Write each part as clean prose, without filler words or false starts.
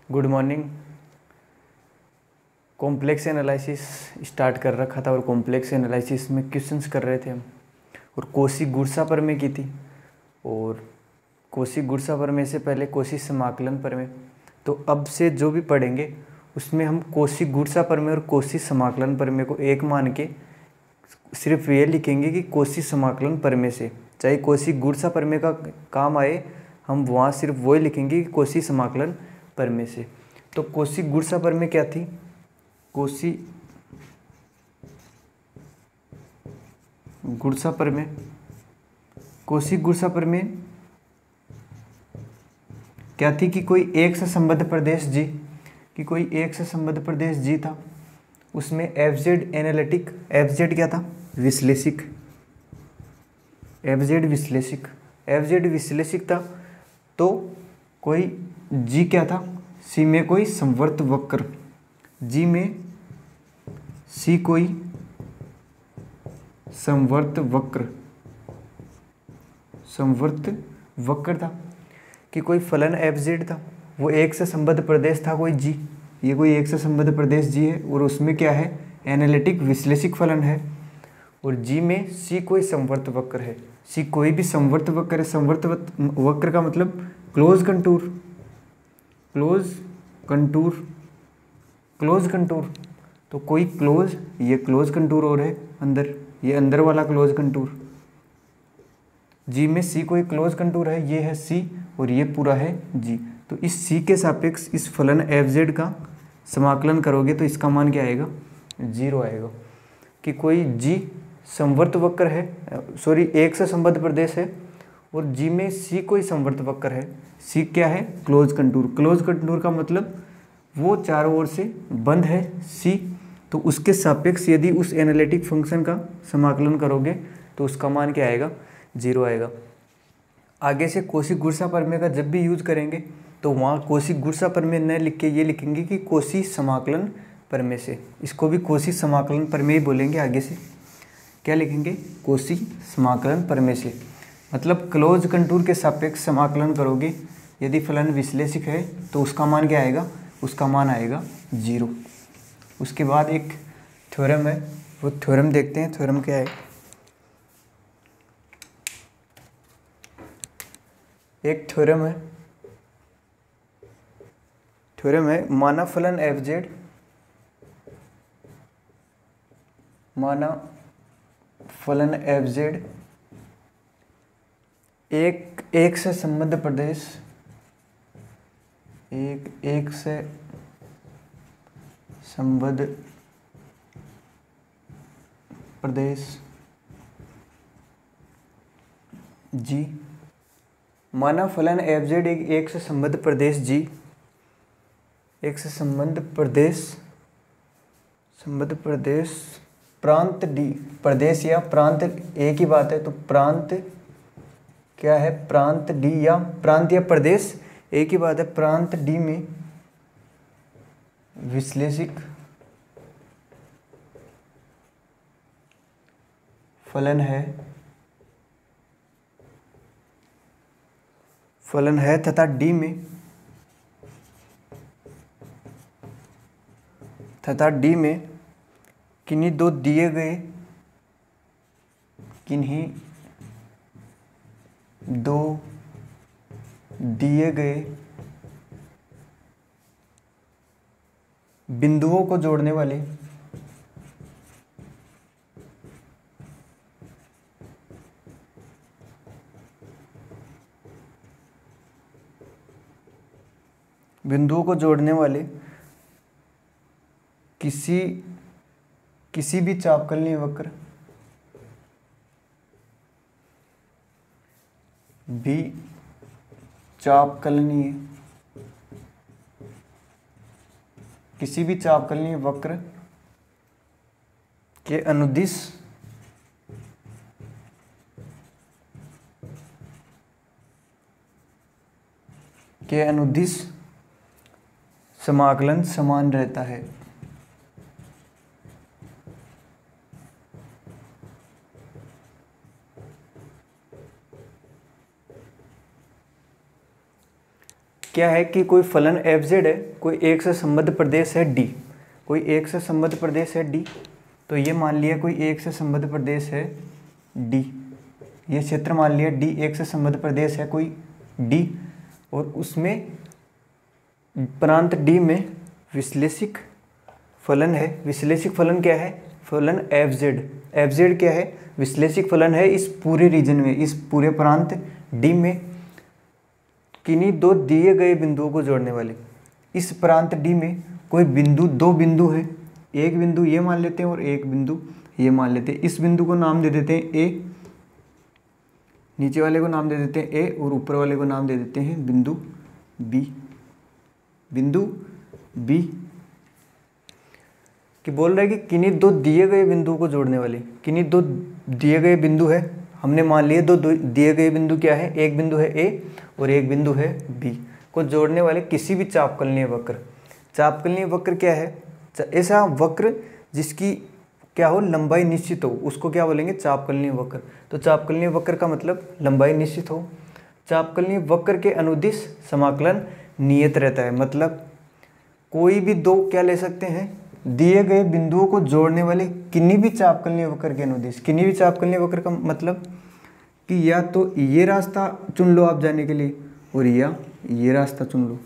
Good morning. Complex analysis start कर रखा था और कॉम्प्लेक्स एनालिसिस में क्वेश्चंस कर रहे थे हम, और कोशी गुरसा प्रमेय की थी। और कोशी गुरसा प्रमेय से पहले कोशी समाकलन प्रमेय। तो अब से जो भी पढ़ेंगे उसमें हम कोशी गुरसा प्रमेय और कोशी समाकलन प्रमेय को एक मान के सिर्फ ये लिखेंगे कि कोशी समाकलन प्रमेय से, चाहे कोशी गुरसा प्रमेय का काम आए, हम वहाँ सिर्फ वही लिखेंगे कि कोशी समाकलन प्रमेय से। तो कोशी गुरसा प्रमेय क्या थी? कोशी गुरसा प्रमेय, कोशी गुरसा प्रमेय क्या थी कि कोई एक से संबद्ध प्रदेश जी, कि कोई एक से संबद्ध प्रदेश जी था, उसमें F Z analytic, F Z क्या था? विश्लेषिक, एफ जेड विश्लेषिक, एफ जेड विश्लेषिक था। तो कोई जी क्या था? सी में कोई संवर्त वक्र, जी में सी कोई संवर्त वक्र, संवर्त वक्र था। कि कोई फलन एफ जेड था, वो एक से संबद्ध प्रदेश था कोई जी, ये कोई एक से संबद्ध प्रदेश जी है और उसमें क्या है? एनालिटिक विश्लेषिक फलन है। और जी में सी कोई संवर्त वक्र है, सी कोई भी संवर्त वक्र है। संवर्त वक्र का मतलब close contour, close contour, close contour. तो कोई क्लोज, ये क्लोज कंटूर और है अंदर, ये अंदर वाला क्लोज कंटूर। जी में सी कोई क्लोज कंटूर है, ये है सी और ये पूरा है जी। तो इस सी के सापेक्ष इस फलन एफ जेड का समाकलन करोगे तो इसका मान क्या आएगा? 0 आएगा। कि कोई जी संवर्त वक्र है, सॉरी एक से संबद्ध प्रदेश है, और जी में सी कोई संवर्त वक्र है। सी क्या है? Close contour. क्लोज कंटूर का मतलब वो चारों ओर से बंद है सी, तो उसके सापेक्ष यदि उस एनालिटिक फंक्शन का समाकलन करोगे तो उसका मान क्या आएगा? 0 आएगा। आगे से कोशी गुरसा प्रमेय का जब भी यूज करेंगे तो वहाँ कोशी गुरसा प्रमेय न लिख के ये लिखेंगे कि कोशी समाकलन प्रमेय से। इसको भी कोशी समाकलन प्रमेय बोलेंगे आगे से। क्या लिखेंगे? कोशी समाकलन प्रमेय से। मतलब क्लोज कंटूर के सापेक्ष समाकलन करोगे, यदि फलन विश्लेषिक है तो उसका मान क्या आएगा? उसका मान आएगा 0। उसके बाद एक थ्योरम है, वो थ्योरम देखते हैं। थ्योरम क्या है? एक थ्योरम है, थ्योरम है माना फलन एफ जेड, माना फलन एफ जेड एक से संबद्ध प्रदेश, एक से संबद्ध प्रदेश जी। माना फलन एफ जेड एक से संबद्ध प्रदेश जी, एक से संबद्ध प्रदेश, संबद्ध प्रदेश प्रांत डी, प्रदेश या प्रांत एक ही बात है, तो प्रांत क्या है? प्रांत डी या प्रांत या प्रदेश एक ही बात है। प्रांत डी में विश्लेषिक फलन है, फलन है तथा डी में, तथा डी में किन्हीं दो दिए गए, किन्हीं दो दिए गए बिंदुओं को जोड़ने वाले किसी भी चापकलनीय वक्र भी चापकलनीय, किसी भी चापकलनीय वक्र के अनुदिश समाकलन समान रहता है। क्या है कि कोई फलन एफ जेड है, कोई एक से संबद्ध प्रदेश है डी, कोई एक से संबद्ध प्रदेश है डी। तो ये मान लिया कोई एक से संबद्ध प्रदेश है डी, ये क्षेत्र मान लिया डी एक से संबद्ध प्रदेश है कोई डी, और उसमें प्रांत डी में विश्लेषिक फलन है। विश्लेषिक फलन क्या है? फलन एफ जेड। एफ जेड क्या है? विश्लेषिक फलन है इस पूरे रीजन में, इस पूरे प्रांत डी में किन्हीं दो दिए गए बिंदुओं को जोड़ने वाले। इस प्रांत डी में कोई बिंदु, दो बिंदु है, एक बिंदु ये मान लेते हैं और एक बिंदु ये मान लेते हैं। इस बिंदु को नाम दे देते हैं ए, नीचे वाले को नाम दे देते हैं ए और ऊपर वाले को नाम दे देते हैं बिंदु बी। बिंदु बी कि बोल रहा है कि किन्हीं दो दिए गए बिंदुओं को जोड़ने वाले, किन्हीं दो दिए गए बिंदु है, हमने मान लिए दो दिए गए बिंदु क्या है, एक बिंदु है ए और एक बिंदु है बी को जोड़ने वाले किसी भी चापकलनीय वक्र। चापकलनीय वक्र क्या है? ऐसा वक्र जिसकी क्या हो, लंबाई निश्चित हो, उसको क्या बोलेंगे? चापकलनीय वक्र। तो चापकलनीय वक्र का मतलब लंबाई निश्चित हो। चापकलनीय वक्र के अनुदिश समाकलन नियत रहता है, मतलब कोई भी दो क्या ले सकते हैं, दिए गए बिंदुओं को जोड़ने वाले किन्हीं भी चापकलनीय वक्र के अनुदिश। किन्हीं भी चापकलनीय वक्र का मतलब कि या तो ये रास्ता चुन लो आप जाने के लिए और या ये रास्ता चुन लो,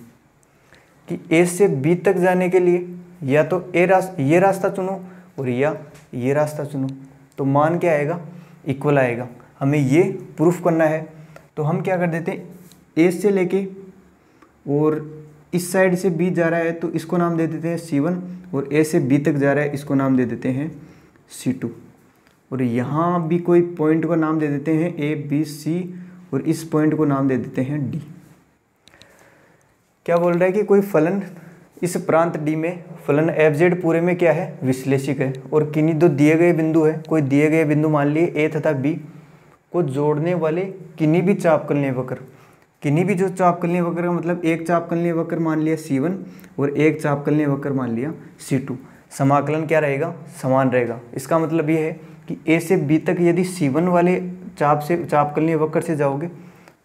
कि ए से बी तक जाने के लिए या तो ये रास्ता चुनो और या ये रास्ता चुनो, तो मान क्या आएगा? इक्वल आएगा। हमें ये प्रूफ करना है तो हम क्या कर देते हैं, ए से लेके और इस साइड से बी जा रहा है तो इसको नाम दे देते हैं C1, और ए से बी तक जा रहा है इसको नाम दे देते हैं C2, और यहाँ भी कोई पॉइंट को नाम दे देते हैं ए बी सी, और इस पॉइंट को नाम दे देते हैं डी। क्या बोल रहा है कि कोई फलन इस प्रांत डी में फलन एफ जेड पूरे में क्या है? विश्लेषिक है, और किन्हीं दो दिए गए बिंदु है, कोई दिए गए बिंदु मान लिए ए तथा बी को जोड़ने वाले किन्हीं भी चापकलनीय वक्र। किन्हीं भी जो चापकलनीय वक्र का मतलब एक चापकलनीय वक्र मान लिया C1 और एक चापकलनीय वक्र मान लिया C2, समाकलन क्या रहेगा? समान रहेगा। इसका मतलब ये है कि ए से बी तक यदि C1 वाले चापकलनीय वक्र से जाओगे,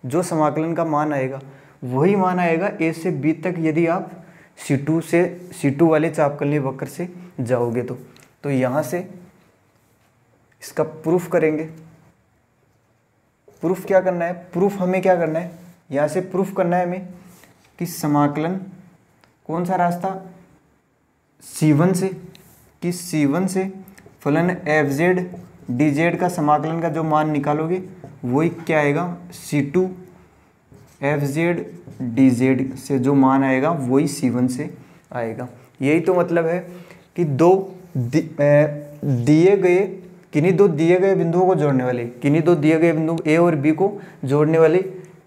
जो समाकलन का मान आएगा वही मान आएगा ए से बी तक यदि आप C2 वाले चापकलनीय वक्र से जाओगे तो यहाँ से इसका प्रूफ करेंगे। प्रूफ क्या करना है? प्रूफ हमें क्या करना है, यहाँ से प्रूफ करना है हमें कि समाकलन कौन सा रास्ता C1 से, कि C1 से फलन एफ जेड डी जेड का समाकलन का जो मान निकालोगे वही क्या आएगा? C2 F Z D Z से जो मान आएगा वही C1 से आएगा। यही तो मतलब है कि किन्हीं दो दिए गए बिंदुओं को जोड़ने वाले, किन्हीं दो दिए गए बिंदु ए और बी को जोड़ने वाले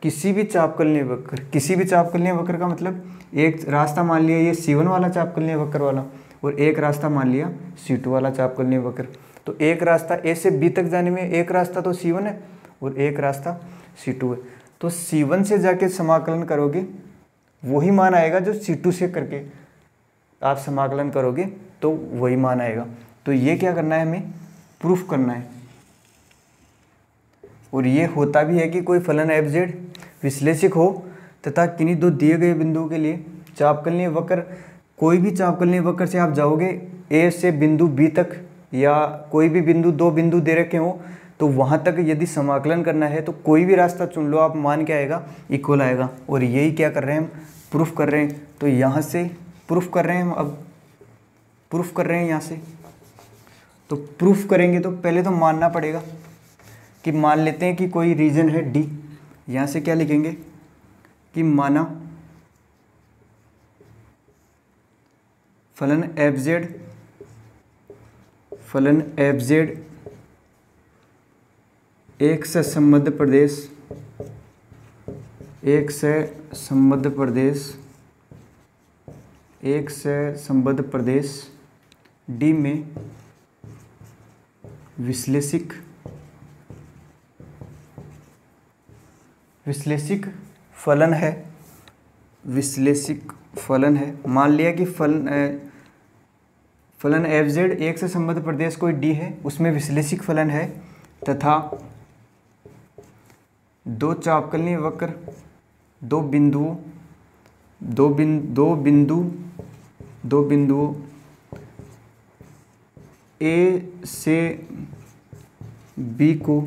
किसी भी चापकलनीय वक्र। किसी भी चापकलनीय वक्र का मतलब एक रास्ता मान लिया ये C1 वाला चापकलनीय वक्र वाला, और एक रास्ता मान लिया C2 वाला चापकलनीय वक्र। तो एक रास्ता ए से बी तक जाने में एक रास्ता तो C1 है और एक रास्ता C2 है, तो C1 से जाके समाकलन करोगे वही मान आएगा जो C2 से करके आप समाकलन करोगे तो वही मान आएगा। तो ये क्या करना है, हमें प्रूफ करना है। और ये होता भी है कि कोई फलन एफ जेड विश्लेषिक हो तथा किन्हीं दो दिए गए बिंदुओं के लिए चापकलनीय वक्र, कोई भी चापकलनीय वक्र से आप जाओगे ए से बिंदु बी तक, या कोई भी बिंदु, दो बिंदु दे रखे हो तो वहाँ तक यदि समाकलन करना है तो कोई भी रास्ता चुन लो आप, मान क्या आएगा? इक्वल आएगा। और यही क्या कर रहे हैं हम? प्रूफ कर रहे हैं। तो यहाँ से प्रूफ कर रहे हैं हम, अब प्रूफ कर रहे हैं यहाँ से। तो प्रूफ करेंगे तो पहले तो मानना पड़ेगा कि मान लेते हैं कि कोई रीजन है डी। यहाँ से क्या लिखेंगे कि माना फलन एफ जेड एक से संबद्ध प्रदेश डी में विश्लेषिक फलन है। मान लिया कि फलन एफ जेड एक से संबद्ध प्रदेश कोई डी है, उसमें विश्लेषिक फलन है तथा दो चापकलनीय वक्र, दो बिंदुओं दो बिंदुओं ए से बी को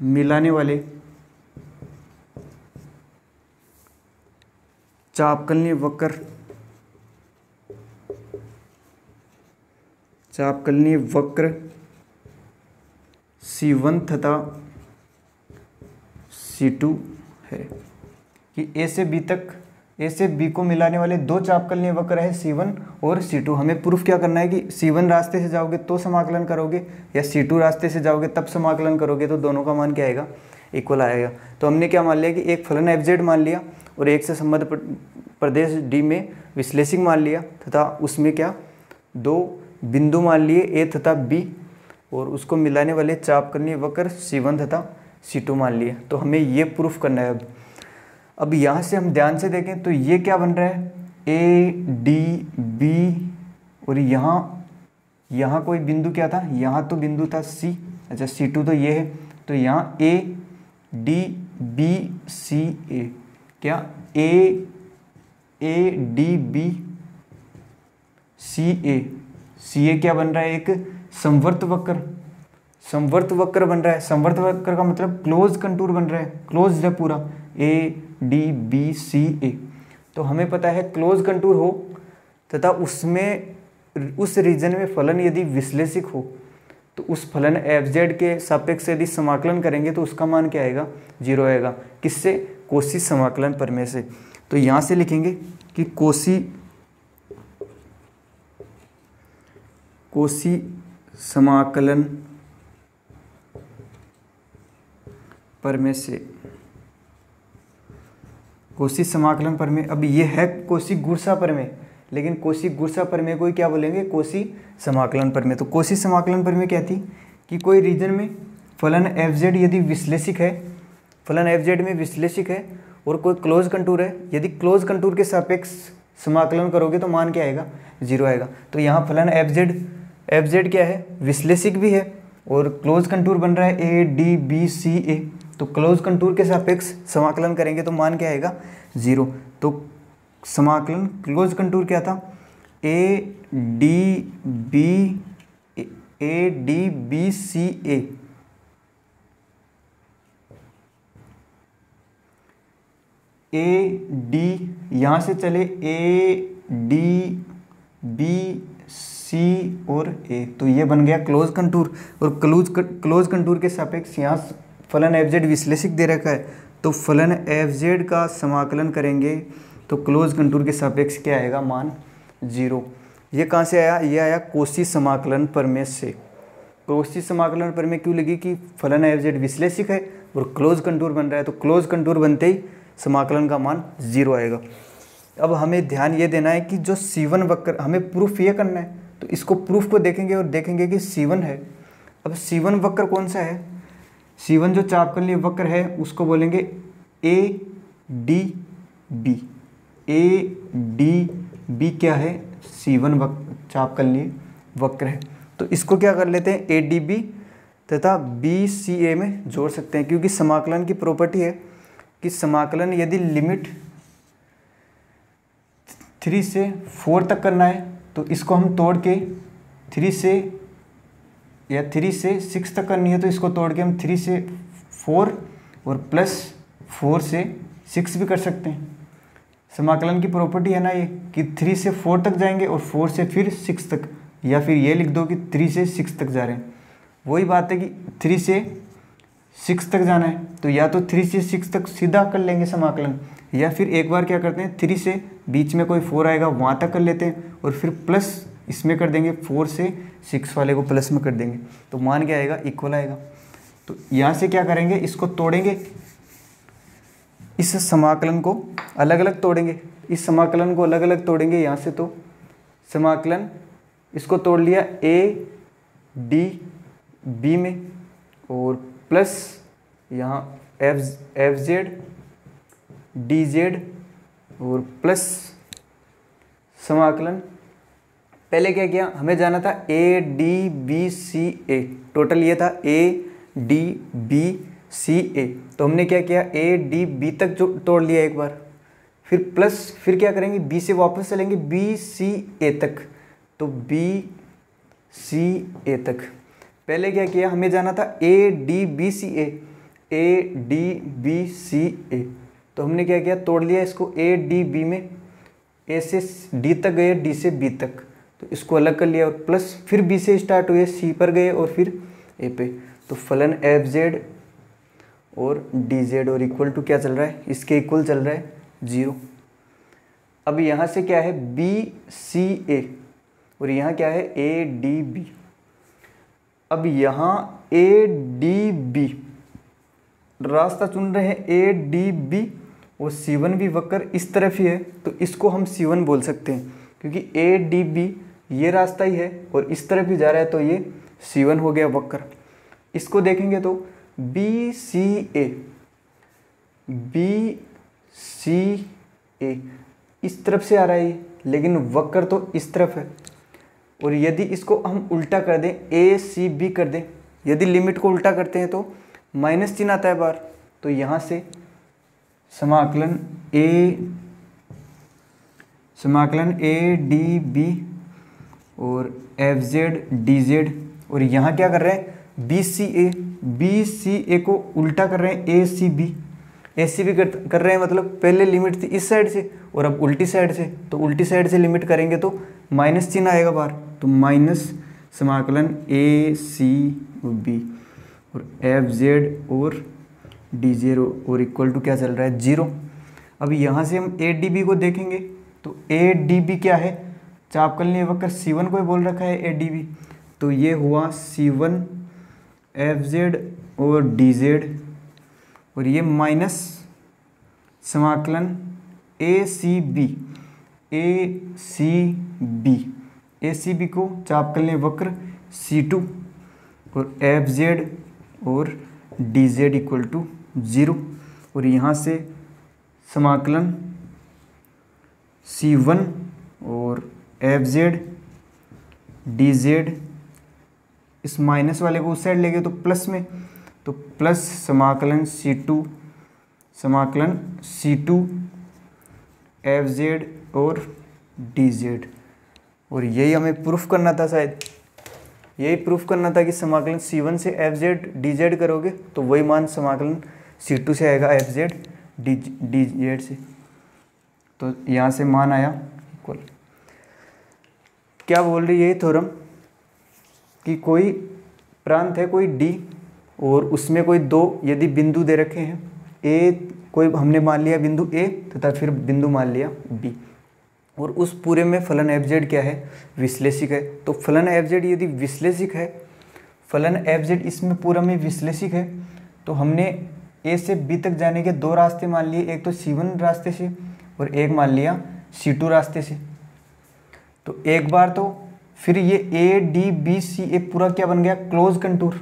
मिलाने वाले चापकलनीय वक्र C1 तथा C2 है। कि ए से बी को मिलाने वाले दो चापकलनीय वक्र है C1 और C2। हमें प्रूफ क्या करना है कि C1 रास्ते से जाओगे तो समाकलन करोगे या C2 रास्ते से जाओगे तब समाकलन करोगे, तो दोनों का मान क्या आएगा, इक्वल आएगा। तो हमने क्या मान लिया कि एक फलन एफ मान लिया और एक से संबद्ध प्रदेश डी में विश्लेषिक मान लिया तथा उसमें क्या दो बिंदु मान लिए ए तथा बी और उसको मिलाने वाले चापकलनीय वक्र C1 तथा C2 मान लिए। तो हमें ये प्रूफ करना है। अब यहाँ से हम ध्यान से देखें तो ये क्या बन रहा है, ए डी बी और यहाँ कोई बिंदु क्या था, यहाँ तो बिंदु था C। अच्छा C2 तो ये है, तो यहाँ ए डी बी सी ए, क्या ए डी बी सी ए क्या बन रहा है, एक समवर्त वक्र बन रहा है। समवर्त वक्र का मतलब क्लोज कंटूर बन रहा है, क्लोज है पूरा, ए डी बी सी ए। तो हमें पता है क्लोज कंटूर हो तथा उसमें उस रीजन में फलन यदि विश्लेषिक हो तो उस फलन एफ जेड के सापेक्ष यदि समाकलन करेंगे तो उसका मान क्या आएगा, 0 आएगा। किससे, कोशी समाकलन प्रमेय से। तो यहाँ से लिखेंगे कि कोशी समाकलन प्रमेय से, कोशी समाकलन प्रमेय। अब ये है कोशी गुरसा प्रमेय, लेकिन कोशी गुरसा प्रमेय को ही क्या बोलेंगे, कोशी समाकलन प्रमेय। तो कोशी समाकलन प्रमेय क्या थी कि कोई रीजन में फलन एफ जेड यदि विश्लेषिक है, फलन एफ जेड में विश्लेषिक है और कोई क्लोज कंटूर है, यदि क्लोज कंटूर के सापेक्ष समाकलन करोगे तो मान क्या आएगा, 0 आएगा। तो यहाँ फलन एफ जेड क्या है, विश्लेषिक भी है और क्लोज कंटूर बन रहा है ए डी बी सी ए। तो क्लोज कंटूर के सापेक्ष समाकलन करेंगे तो मान क्या आएगा, 0। तो समाकलन क्लोज कंटूर क्या था, ए डी बी सी ए, यहाँ से चले ए डी बी सी और ए, तो ये बन गया क्लोज कंटूर। और क्लोज कंटूर के सापेक्ष यहाँ फलन एफ जेड विश्लेषिक दे रखा है, तो फलन एफ जेड का समाकलन करेंगे तो क्लोज कंटूर के सापेक्ष क्या आएगा, मान 0। ये कहाँ से आया, ये आया कोशी समाकलन प्रमेय से। कोशी समाकलन प्रमेय क्यों लगी कि फलन एफ जेड विश्लेषिक है और क्लोज कंटूर बन रहा है, तो क्लोज कंटूर बनते ही समाकलन का मान 0 आएगा। अब हमें ध्यान ये देना है कि जो C1 वक्र, हमें प्रूफ ये करना है, तो इसको प्रूफ को देखेंगे और देखेंगे कि C1 है। अब C1 वक्र कौन सा है, C1 जो चापकलनीय वक्र है उसको बोलेंगे ए डी बी क्या है, C1 चापकलनीय वक्र है। तो इसको क्या कर लेते हैं, ए डी बी तथा बी सी ए में जोड़ सकते हैं, क्योंकि समाकलन की प्रॉपर्टी है कि समाकलन यदि लिमिट 3 से 4 तक करना है तो इसको हम तोड़ के 3 से 6 तक करनी है तो इसको तोड़ के हम 3 से 4 और प्लस 4 से 6 भी कर सकते हैं। समाकलन की प्रॉपर्टी है ना ये कि 3 से 4 तक जाएंगे और 4 से फिर 6 तक, या फिर ये लिख दो कि 3 से 6 तक जा रहे हैं। वही बात है कि 3 से 6 तक जाना है तो या तो 3 से 6 तक सीधा कर लेंगे समाकलन, या फिर एक बार क्या करते हैं 3 से बीच में कोई 4 आएगा वहाँ तक कर लेते हैं और फिर प्लस इसमें कर देंगे, 4 से 6 वाले को प्लस में कर देंगे तो मान क्या आएगा, इक्वल आएगा। तो यहाँ से क्या करेंगे, इसको तोड़ेंगे, इस समाकलन को अलग अलग तोड़ेंगे, इस समाकलन को अलग अलग तोड़ेंगे यहाँ से। तो समाकलन इसको तोड़ लिया ए डी बी में और प्लस यहाँ एफ जेड डी जेड और प्लस समाकलन, पहले क्या किया, हमें जाना था A D B C A, total ये था A D B C A, तो हमने क्या किया ए डी बी तक जो तोड़ लिया एक बार, फिर प्लस, फिर क्या करेंगे, बी से वापस चलेंगे बी सी ए तक, तो बी सी ए तक। पहले क्या किया, हमें जाना था A D B C A, A D B C A, तो हमने क्या किया, तोड़ लिया इसको, ए डी बी में ए से डी तक गए, डी से बी तक, तो इसको अलग कर लिया, और प्लस फिर बी से स्टार्ट हुए, सी पर गए और फिर ए पे, तो फलन एफ जेड और डी जेड और इक्वल टू क्या चल रहा है, इसके इक्वल चल रहा है 0। अब यहाँ से क्या है, बी सी ए और यहाँ क्या है, ए डी बी। अब यहाँ ए डी बी रास्ता चुन रहे हैं, ए डी बी, और C1 भी वक्र इस तरफ ही है, तो इसको हम C1 बोल सकते हैं, क्योंकि ए डी बी ये रास्ता ही है और इस तरफ ही जा रहा है, तो ये C1 हो गया वक्र। इसको देखेंगे तो बी सी ए, बी सी ए इस तरफ से आ रहा है, लेकिन वक्र तो इस तरफ है, और यदि इसको हम उल्टा कर दें, ए सी बी कर दें, यदि लिमिट को उल्टा करते हैं तो माइनस चिन्ह आता है बाहर, तो यहाँ से समाकलन ए डी बी और एफ जेड डी जेड, और यहाँ क्या कर रहे हैं, बी सी ए को उल्टा कर रहे हैं, ए सी बी कर रहे हैं, मतलब पहले लिमिट थी इस साइड से और अब उल्टी साइड से, तो उल्टी साइड से लिमिट करेंगे तो माइनस चिन्ह आएगा बाहर, तो माइनस समाकलन ए सी बी और एफ जेड और डी जेड और इक्वल टू क्या चल रहा है, 0। अब यहाँ से हम ए डी बी को देखेंगे, तो ए डी बी क्या है, चापकलनीय वक्र C1 को ही बोल रखा है ए डी बी, तो ये हुआ C1 एफ जेड और डी जेड, और ये माइनस समाकलन ए सी बी को चापकलनीय वक्र C2 और एफ जेड और डी जेड इक्वल टू 0, और यहाँ से समाकलन C1 और एफ जेड डी जेड, इस माइनस वाले को उस साइड ले गए तो प्लस में, तो प्लस समाकलन C2 एफ जेड और डी जेड, और यही हमें प्रूफ करना था, शायद यही प्रूफ करना था कि समाकलन C1 से एफ जेड डी जेड करोगे तो वही मान समाकलन C2 से आएगा एफ जेड डी जेड से, तो यहाँ से मान आया इक्वल। क्या बोल रही है ये थ्योरम कि कोई प्रांत है, कोई डी, और उसमें कोई दो यदि बिंदु दे रखे हैं, ए कोई हमने मान लिया बिंदु ए तथा फिर बिंदु मान लिया बी, और उस पूरे में फलन एफ जेड क्या है, विश्लेषिक है। तो फलन एफ जेड यदि विश्लेषिक है, फलन एफ जेड इसमें पूरा में विश्लेषिक है, तो हमने ए से बी तक जाने के दो रास्ते मान लिए, एक तो C1 रास्ते से और एक मान लिया C2 रास्ते से। तो एक बार तो फिर ये ए डी बी सी ए पूरा क्या बन गया, क्लोज कंटूर,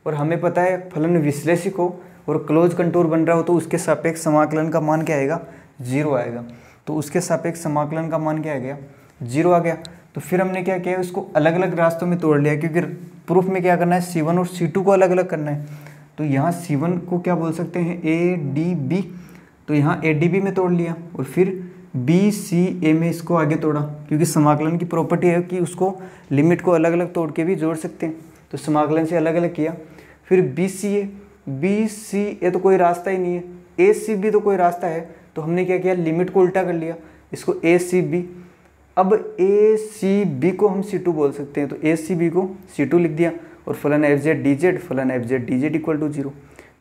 और हमें पता है फलन विश्लेषिक हो और क्लोज कंटूर बन रहा हो तो उसके सापेक्ष समाकलन का मान क्या आएगा, 0 आएगा। तो उसके सापेक्ष समाकलन का मान क्या आ गया, 0 आ गया। तो फिर हमने क्या किया, उसको अलग अलग रास्तों में तोड़ लिया, क्योंकि प्रूफ में क्या करना है, C1 और C2 को अलग अलग करना है। तो यहाँ C1 को क्या बोल सकते हैं, ए डी बी, तो यहाँ ए डी बी में तोड़ लिया, और फिर बी सी ए में इसको आगे तोड़ा, क्योंकि समाकलन की प्रॉपर्टी है कि उसको लिमिट को अलग अलग तोड़ के भी जोड़ सकते हैं, तो समाकलन से अलग अलग किया। फिर बी सी ए तो कोई रास्ता ही नहीं है, ए सी बी तो कोई रास्ता है, तो हमने क्या किया, लिमिट को उल्टा कर लिया, इसको ए सी बी। अब ए सी बी को हम C2 बोल सकते हैं, तो ए सी बी को C2 लिख दिया, और फलन एफ जेड डी जेड, फलन F Z D Z equal to 0।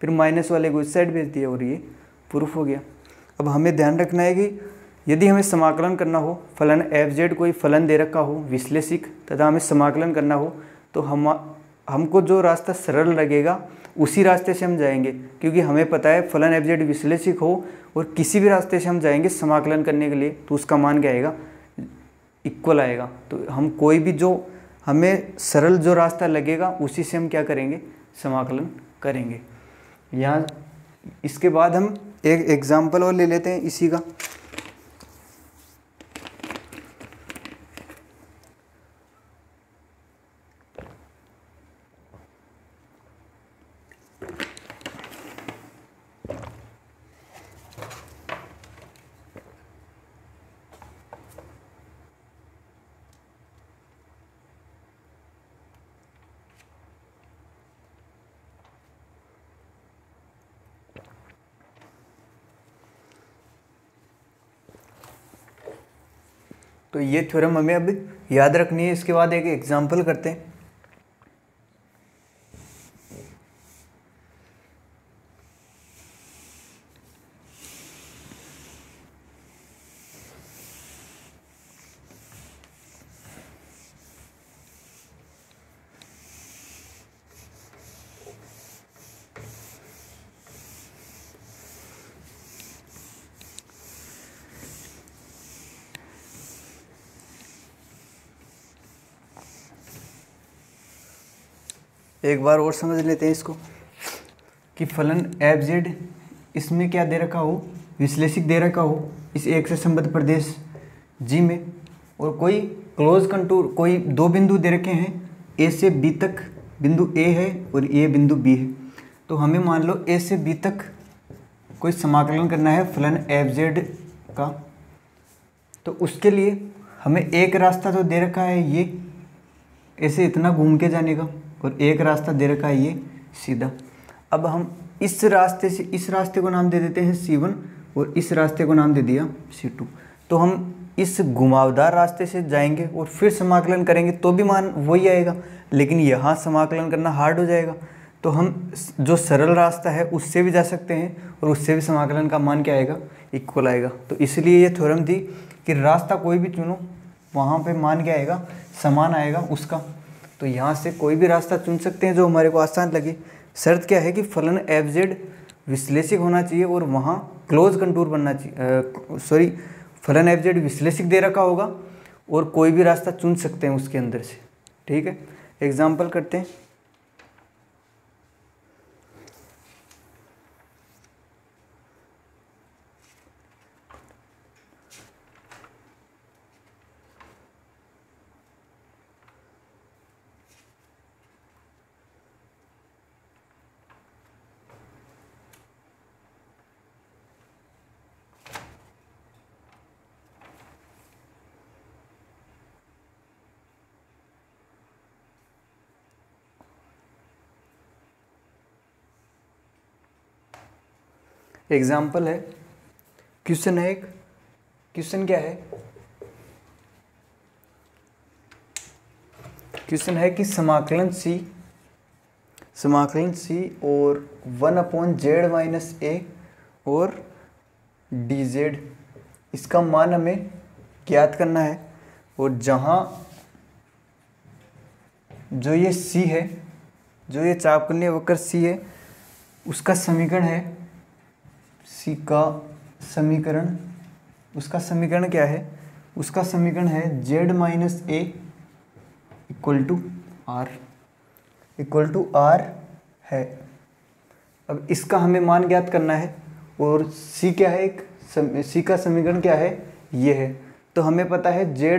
फिर माइनस वाले को इस साइड भेज दिया, और ये प्रूफ हो गया। अब हमें ध्यान रखना है कि यदि हमें समाकलन करना हो, फलन एफ जेड कोई फलन दे रखा हो विश्लेषिक, तथा हमें समाकलन करना हो, तो हमको जो रास्ता सरल लगेगा उसी रास्ते से हम जाएंगे, क्योंकि हमें पता है फलन एफ जेड विश्लेषिक हो और किसी भी रास्ते से हम जाएंगे समाकलन करने के लिए, तो उसका मान क्या आएगा, इक्वल आएगा। तो हम कोई भी जो हमें सरल जो रास्ता लगेगा उसी से हम क्या करेंगे, समाकलन करेंगे। यहाँ इसके बाद हम एक एग्जाम्पल और ले लेते हैं इसी का। तो ये थ्योरम हमें अब याद रखनी है। इसके बाद एक एग्जाम्पल करते हैं। एक बार और समझ लेते हैं इसको कि फलन एफ जेड, इसमें क्या दे रखा हो, विश्लेषिक दे रखा हो इस एक से संबद्ध प्रदेश जी में, और कोई क्लोज कंटूर, कोई दो बिंदु दे रखे हैं ए से बी तक, बिंदु ए है और ये बिंदु बी है। तो हमें मान लो ए से बी तक कोई समाकलन करना है फलन एफ जेड का। तो उसके लिए हमें एक रास्ता तो दे रखा है ये ऐसे इतना घूम के जाने का, और एक रास्ता दे रखा है ये सीधा। अब हम इस रास्ते से इस रास्ते को नाम दे देते हैं C1 और इस रास्ते को नाम दे दिया C2। तो हम इस घुमावदार रास्ते से जाएंगे और फिर समाकलन करेंगे तो भी मान वही आएगा, लेकिन यहाँ समाकलन करना हार्ड हो जाएगा। तो हम जो सरल रास्ता है उससे भी जा सकते हैं और उससे भी समाकलन का मान क्या आएगा, इक्वल आएगा। तो इसलिए ये थ्योरम थी कि रास्ता कोई भी चुनो वहाँ पे मान क्या आएगा, समान आएगा उसका। तो यहाँ से कोई भी रास्ता चुन सकते हैं जो हमारे को आसान लगे। शर्त क्या है कि फलन एफ जेड विश्लेषिक होना चाहिए और वहाँ क्लोज कंटूर बनना चाहिए, फलन एफ जेड विश्लेषिक दे रखा होगा और कोई भी रास्ता चुन सकते हैं उसके अंदर से। ठीक है, एग्जाम्पल करते हैं। एग्जाम्पल है, क्वेश्चन है एक, क्वेश्चन क्या है, क्वेश्चन है कि समाकलन C और 1/z - a और dz, इसका मान हमें ज्ञात करना है। और जहाँ जो ये C है, जो ये चापकलीय वक्र C है, उसका समीकरण है, C का समीकरण, उसका समीकरण क्या है, उसका समीकरण है z - a = r है। अब इसका हमें मान ज्ञात करना है और C क्या है, एक C का समीकरण क्या है, ये है। तो हमें पता है z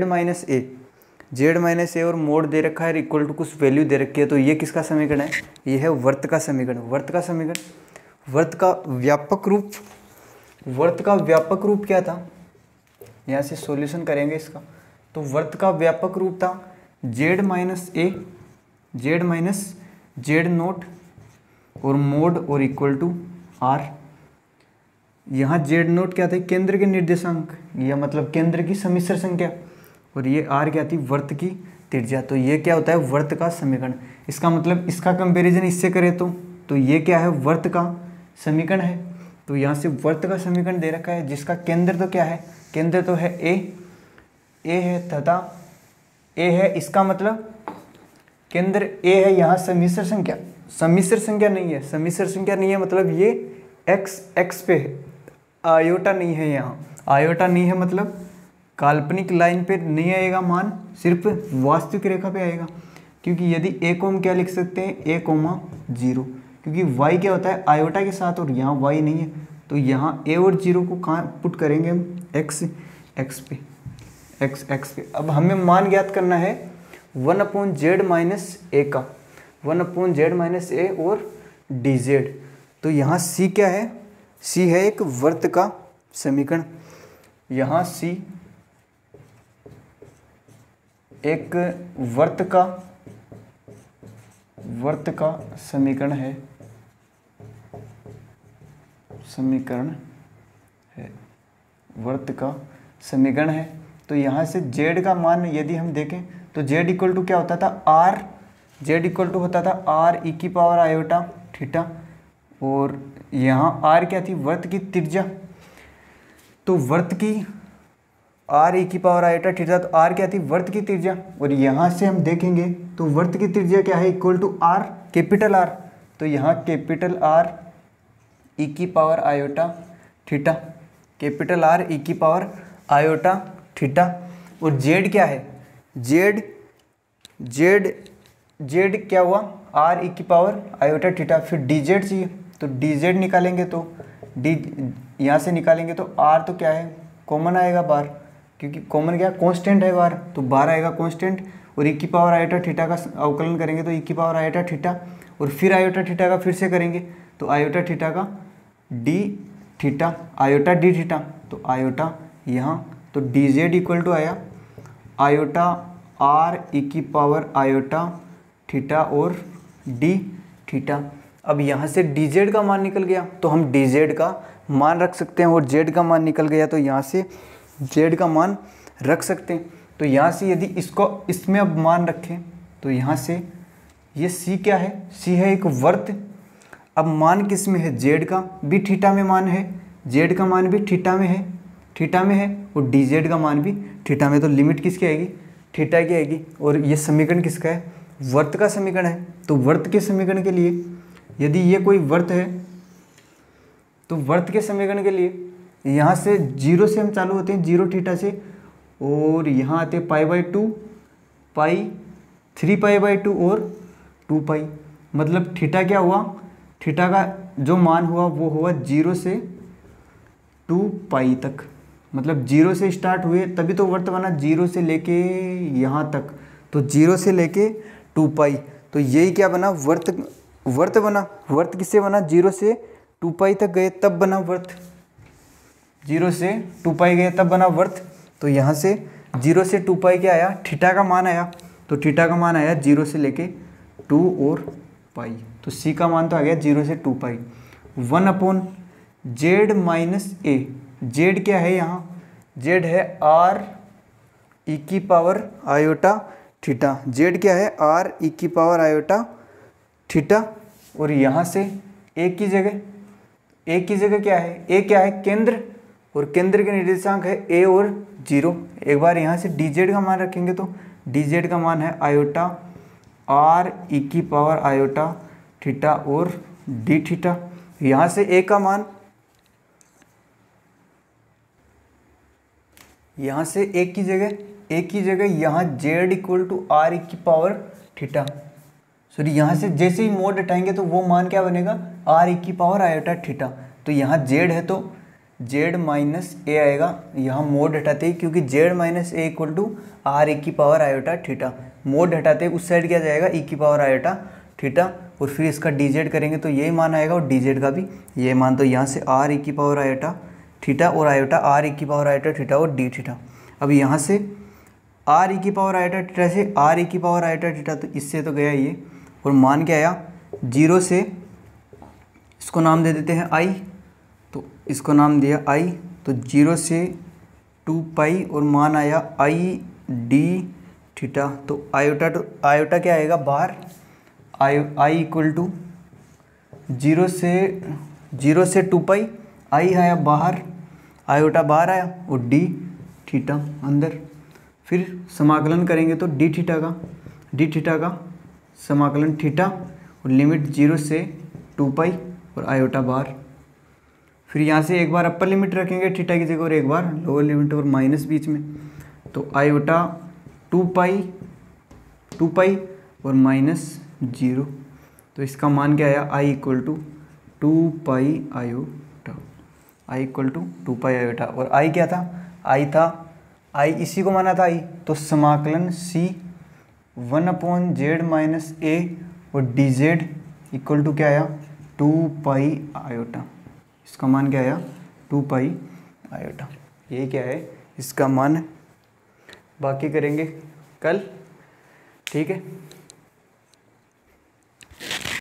- a और मोड दे रखा है, इक्वल टू कुछ वैल्यू दे रखी है। तो ये किसका समीकरण है, ये है वर्त का समीकरण। वर्त का व्यापक रूप क्या था, यहाँ से सॉल्यूशन करेंगे इसका। तो वर्त का व्यापक रूप था z - z0 और मोड और इक्वल टू r। यहाँ z0 क्या था, केंद्र के निर्देशांक, या मतलब केंद्र की सम्मिश्र संख्या, और ये r क्या थी, वर्त की त्रिज्या। तो ये क्या होता है, वर्त का समीकरण। इसका मतलब इसका कंपैरिजन इससे करें तो ये क्या है, वर्त का समीकरण है। तो यहाँ से वर्त का समीकरण दे रखा है जिसका केंद्र तो क्या है, केंद्र तो है a है तथा a है, इसका मतलब केंद्र a है। यहाँ सम्मिश्र संख्या नहीं है, मतलब ये x पे है, आयोटा नहीं है। यहाँ आयोटा नहीं है मतलब काल्पनिक लाइन पे नहीं आएगा मान, सिर्फ वास्तविक रेखा पे आएगा। क्योंकि यदि a को हम क्या लिख सकते हैं, a,0, क्योंकि y क्या होता है आयोटा के साथ, और यहाँ y नहीं है। तो यहाँ a और 0 को कहाँ पुट करेंगे हम, x पे। अब हमें मान ज्ञात करना है 1/z - a का, 1/z - a और dz। तो यहाँ C क्या है, C है एक वर्त का समीकरण। यहाँ C एक वर्त का समीकरण है, वर्त का समीकरण है। तो यहाँ से जेड का मान यदि हम देखें तो जेड इक्वल टू क्या होता था आर, जेड इक्वल टू होता था आर ई की पावर आयोटा थीटा, और यहाँ आर क्या थी वृत्त की त्रिज्या, तो वृत्त की आर ई की पावर आयोटा थीटा, तो आर क्या थी वृत्त की त्रिज्या, और यहाँ से हम देखेंगे तो वृत्त की त्रिज्या क्या है equal to R capital R, तो यहाँ कैपिटल आर ई की power iota theta, capital R E की पावर आयोटा थीटा, और जेड क्या है जेड जेड जेड क्या हुआ आर ई की पावर आयोटा थीटा, फिर डी जेड चाहिए तो डी जेड निकालेंगे तो डी यहाँ से निकालेंगे तो आर तो क्या है कॉमन आएगा बार, क्योंकि कॉमन क्या कांस्टेंट है बार, तो बार आएगा कांस्टेंट, और ई की पावर आयोटा थीटा का अवकलन करेंगे तो ई की पावर आयोटा थीटा, और फिर आयोटा थीटा का फिर से करेंगे तो आयोटा थीटा का D theta iota D theta, तो आयोटा यहाँ तो डी जेड इक्वल टू आया आयोटा आर ई की पावर आयोटा थीटा और डी थीटा। अब यहाँ से डी जेड का मान निकल गया तो हम डी जेड का मान रख सकते हैं, और जेड का मान निकल गया तो यहाँ से जेड का मान रख सकते हैं। तो यहाँ से यदि इसको इसमें अब मान रखें तो यहाँ से ये सी क्या है, सी है एक वर्त। अब मान किस में है, जेड का भी थीटा में मान है, जेड का मान भी थीटा में है, थीटा में है, और डी जेड का मान भी थीटा में, तो लिमिट किसकी आएगी थीटा की आएगी। और ये समीकरण किसका है, वर्त का समीकरण है। तो वर्त के समीकरण के लिए यदि ये कोई वर्त है तो वर्त के समीकरण के लिए यहाँ से जीरो से हम चालू होते हैं, जीरो थीटा से, और यहाँ आते हैं पाई बाई टू, पाई, 3π/2 और 2π, मतलब थीटा क्या हुआ, थीटा का जो मान हुआ वो हुआ 0 से 2π तक, मतलब 0 से स्टार्ट हुए तभी तो वर्त बना, 0 से लेके यहाँ तक, तो 0 से लेके 2π, तो यही क्या बना वर्त बना। वर्त किससे बना, 0 से 2π तक गए तब बना वर्त, 0 से 2π गए तब बना वर्त। तो यहाँ से 0 से 2π क्या आया, थीटा का मान आया, तो थीटा का मान आया 0 से लेके 2 और π, तो सी का मान तो आ गया 0 से 2π। 1/z माइनस ए, जेड क्या है यहाँ, जेड है आर ई की पावर आयोटा थीटा, जेड क्या है आर ई की पावर आयोटा थीटा, और यहाँ से ए की जगह क्या है, ए क्या है केंद्र, और केंद्र के निर्देशांक है ए और 0। एक बार यहाँ से डी जेड का मान रखेंगे तो डी जेड का मान है आयोटा आर ई की पावर आयोटा थीटा और डी थीटा। यहाँ से ए का मान, यहाँ से ए की जगह यहाँ Z equal to R E की पावर थीटा, सॉरी यहाँ से जैसे ही मोड हटाएंगे तो वो मान क्या बनेगा, आर ई की पावर आयोटा थीटा। तो यहाँ जेड है तो जेड माइनस ए आएगा, यहाँ मोड हटाते ही, क्योंकि Z minus A equal to R E की पावर आयोटा थीटा, मोड हटाते ही उस साइड क्या जाएगा ई की पावर आयोटा थीटा, और फिर इसका डी जेड करेंगे तो यही मान आएगा, और डी जेड का भी ये मान, तो यहाँ से आर ई की पावर आयोटा थीटा और आयोटा आर ई की पावर आयोटा थीटा और डी थीटा। अब यहाँ से आर ई की पावर आयोटा थीटा से आर ई की पावर आयोटा थीटा, तो इससे तो गया ये, और मान क्या आया 0 से, इसको नाम दे देते हैं आई, तो इसको नाम दिया आई, तो 0 से 2π और मान आया आई डी थीटा। तो आयोटा क्या आएगा बाहर, आई इक्वल टू 0 से 2π, आई आया बाहर, आयोटा बाहर आया, और डी थीटा अंदर। फिर समाकलन करेंगे तो डी थीटा का समाकलन थीटा, और लिमिट 0 से 2π और आयोटा बार। फिर यहाँ से एक बार अपर लिमिट रखेंगे थीटा की जगह और एक बार लोअर लिमिट और माइनस बीच में, तो आयोटा 2π और माइनस 0, तो इसका मान क्या आया, I equal to 2π iota, I equal to 2π iota. और आई क्या था, आई इसी को माना था आई, तो समाकलन सी 1/z माइनस ए और डी जेड इक्वल टू क्या आया 2π आयोटा, इसका मान क्या आया 2π आयोटा, ये क्या है इसका मान है। बाकी करेंगे कल, ठीक है।